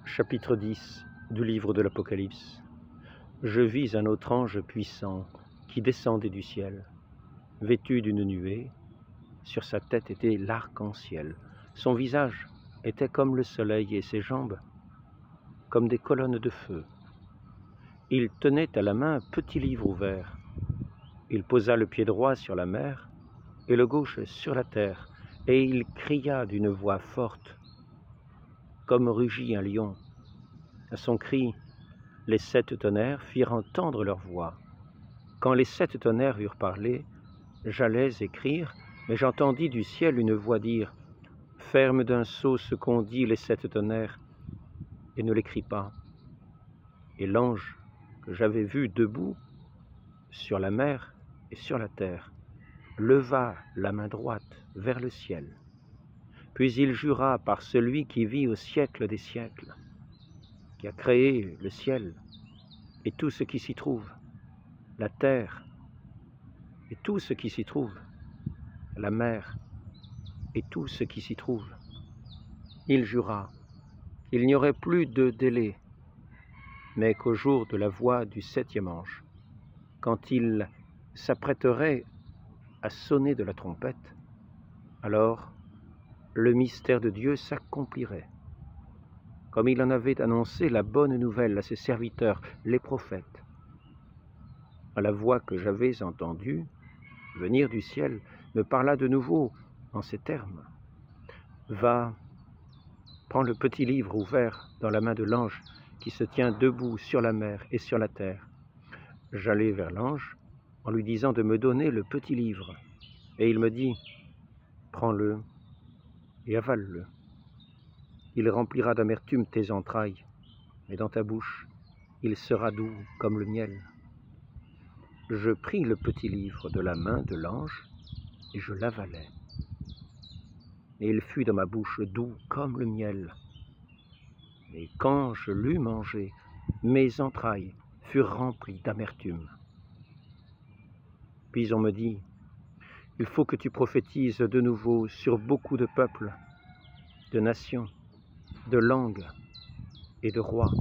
Chapitre 10 du livre de l'Apocalypse. Je vis un autre ange puissant qui descendait du ciel, vêtu d'une nuée. Sur sa tête était l'arc-en-ciel. Son visage était comme le soleil et ses jambes comme des colonnes de feu. Il tenait à la main un petit livre ouvert. Il posa le pied droit sur la mer et le gauche sur la terre, et il cria d'une voix forte, comme rugit un lion. À son cri, les 7 tonnerres firent entendre leur voix. Quand les 7 tonnerres eurent parlé, j'allais écrire, mais j'entendis du ciel une voix dire « Ferme d'un sceau ce qu'ont dit les 7 tonnerres, et ne l'écris pas. » Et l'ange que j'avais vu debout sur la mer et sur la terre leva la main droite vers le ciel. Puis il jura par celui qui vit au siècle des siècles, qui a créé le ciel et tout ce qui s'y trouve, la terre et tout ce qui s'y trouve, la mer et tout ce qui s'y trouve. Il jura qu'il n'y aurait plus de délai, mais qu'au jour de la voix du 7e ange, quand il s'apprêterait à sonner de la trompette, alors le mystère de Dieu s'accomplirait, comme il en avait annoncé la bonne nouvelle à ses serviteurs, les prophètes. À la voix que j'avais entendue venir du ciel, me parla de nouveau en ces termes. « Va, prends le petit livre ouvert dans la main de l'ange qui se tient debout sur la mer et sur la terre. » J'allai vers l'ange en lui disant de me donner le petit livre. Et il me dit, « Prends-le et avale-le. Il remplira d'amertume tes entrailles, mais dans ta bouche, il sera doux comme le miel. » Je pris le petit livre de la main de l'ange et je l'avalai. Et il fut dans ma bouche doux comme le miel. Et quand je l'eus mangé, mes entrailles furent remplies d'amertume. Puis on me dit, « Il faut que tu prophétises de nouveau sur beaucoup de peuples, de nations, de langues et de rois. »